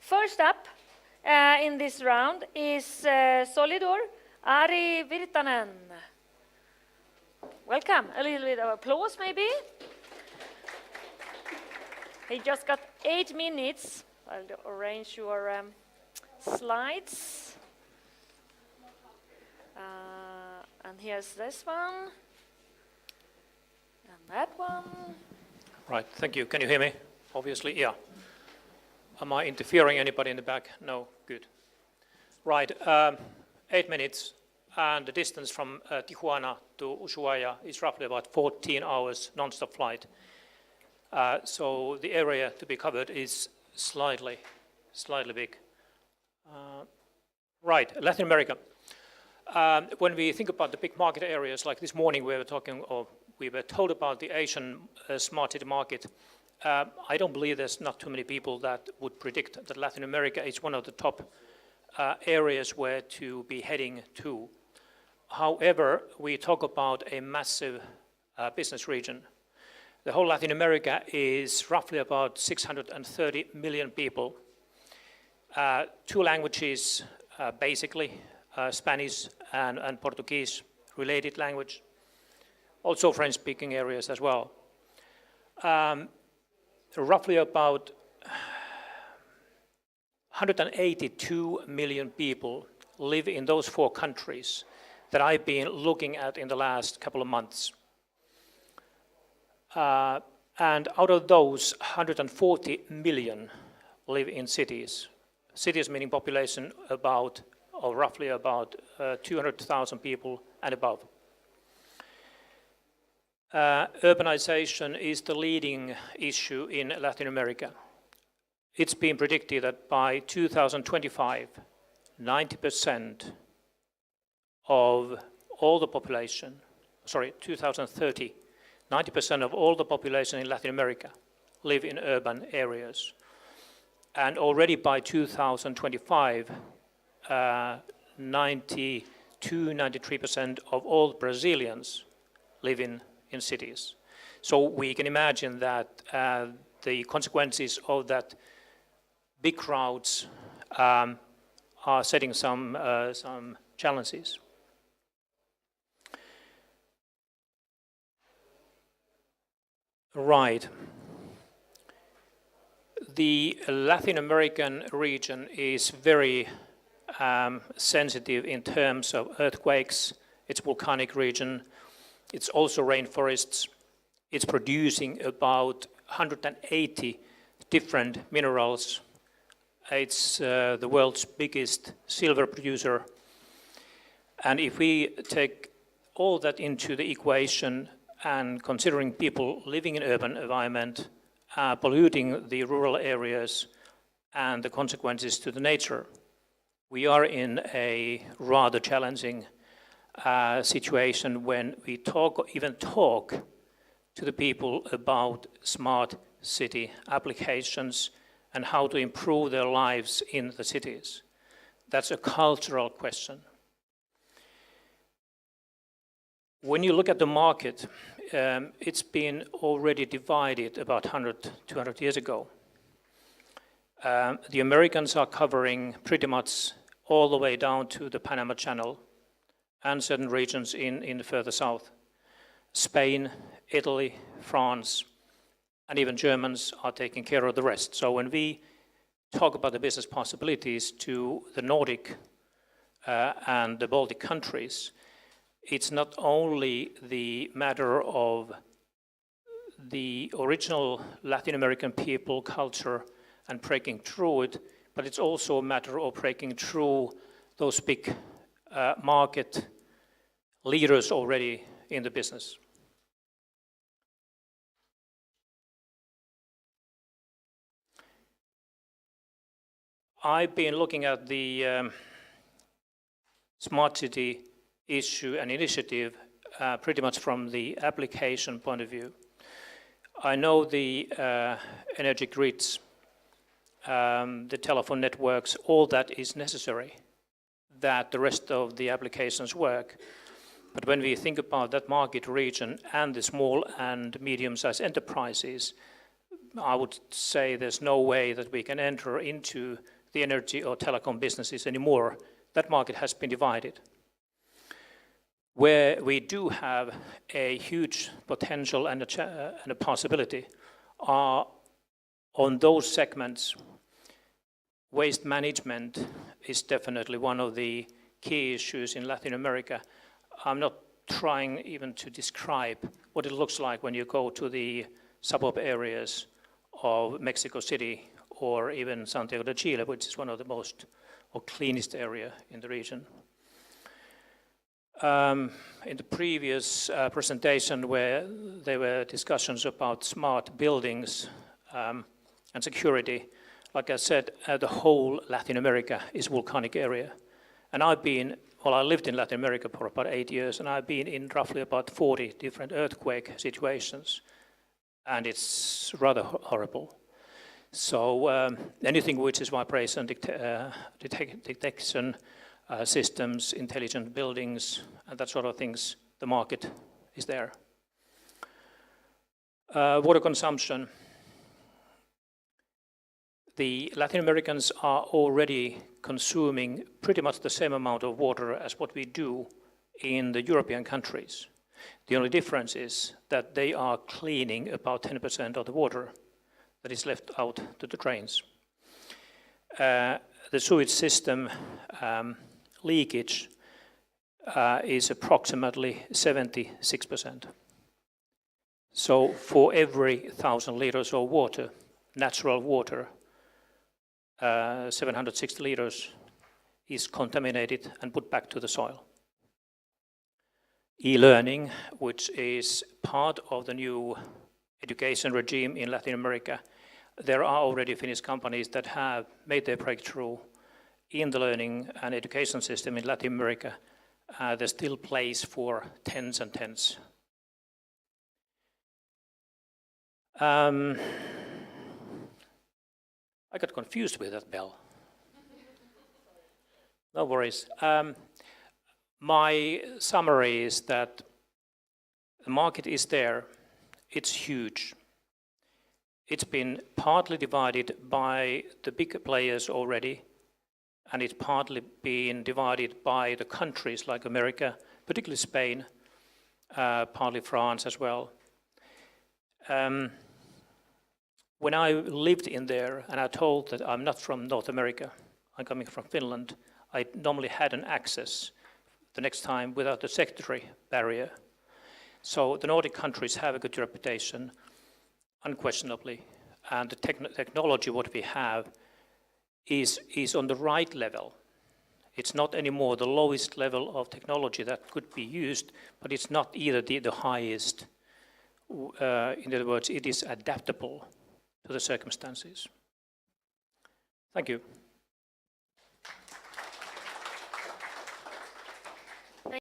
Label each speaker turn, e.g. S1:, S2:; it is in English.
S1: First up in this round is Solidior, Ari Virtanen. Welcome. A little bit of applause, maybe. He just got 8 minutes. I'll arrange your slides. And here's this one. And that one.
S2: Right, thank you. Can you hear me? Obviously, yeah. Am I interfering anybody in the back? No, good. Right, 8 minutes, and the distance from Tijuana to Ushuaia is roughly about 14 hours non-stop flight. So the area to be covered is slightly big. Right, Latin America. When we think about the big market areas, like this morning we were told about the Asian smart city market. I don't believe there's not too many people that would predict that Latin America is one of the top areas where to be heading to. However, we talk about a massive business region. The whole Latin America is roughly about 630 million people. 2 languages, basically, Spanish and Portuguese, related language. Also French-speaking areas as well. Roughly about 182 million people live in those 4 countries that I've been looking at in the last couple of months. And out of those, 140 million live in cities. Cities meaning population roughly about 200,000 people and above. Urbanization is the leading issue in Latin America. It's been predicted that by 2025, 90% of all the population, 2030, 90% of all the population in Latin America live in urban areas. And already by 2025, 93% of all Brazilians live in cities. So we can imagine that the consequences of that big crowds are setting some challenges. Right. The Latin American region is very sensitive in terms of earthquakes. It's a volcanic region. It's also rainforests. It's producing about 180 different minerals. It's the world's biggest silver producer. And if we take all that into the equation and considering people living in urban environment, polluting the rural areas and the consequences to the nature, we are in a rather challenging situation when we even talk to the people about smart city applications and how to improve their lives in the cities. That's a cultural question. When you look at the market, it's been already divided about 200 years ago. The Americans are covering pretty much all the way down to the Panama Channel and certain regions in the further south. Spain, Italy, France, and even Germans are taking care of the rest. So when we talk about the business possibilities to the Nordic and the Baltic countries, it's not only the matter of the original Latin American people, culture, and breaking through it, but it's also a matter of breaking through those big market leaders already in the business. I've been looking at the smart city issue and initiative pretty much from the application point of view. I know the energy grids, the telephone networks, all that is necessary, that the rest of the applications work. But when we think about that market region and the small and medium-sized enterprises, I would say there's no way that we can enter into the energy or telecom businesses anymore. That market has been divided. Where we do have a huge potential and a possibility are on those segments. Waste management is definitely one of the key issues in Latin America. I'm not trying even to describe what it looks like when you go to the suburb areas of Mexico City or even Santiago de Chile, which is one of the most or cleanest area in the region. In the previous presentation where there were discussions about smart buildings and security, like I said, the whole Latin America is volcanic area. And I lived in Latin America for about 8 years, and I've been in roughly about 40 different earthquake situations, and it's rather horrible. So anything which is vibration detection systems, intelligent buildings, and that sort of things, the market is there. Water consumption. The Latin Americans are already consuming pretty much the same amount of water as what we do in the European countries. The only difference is that they are cleaning about 10% of the water that is left out to the drains. The sewage system leakage is approximately 76%. So for every 1,000 liters of water, natural water, 760 liters is contaminated and put back to the soil. E-learning, which is part of the new education regime in Latin America, there are already Finnish companies that have made their breakthrough in the learning and education system in Latin America. There's still place for tens and tens. I got confused with that bell. No worries. My summary is that the market is there. It's huge. It's been partly divided by the big players already, and it's partly been divided by the countries like America, particularly Spain, partly France as well. When I lived in there and I told that I'm not from North America, I'm coming from Finland, I normally had an access the next time without the secondary barrier. So the Nordic countries have a good reputation, unquestionably, and the technology what we have is on the right level. It's not anymore the lowest level of technology that could be used, but it's not either the highest. In other words, it is adaptable to the circumstances. Thank you.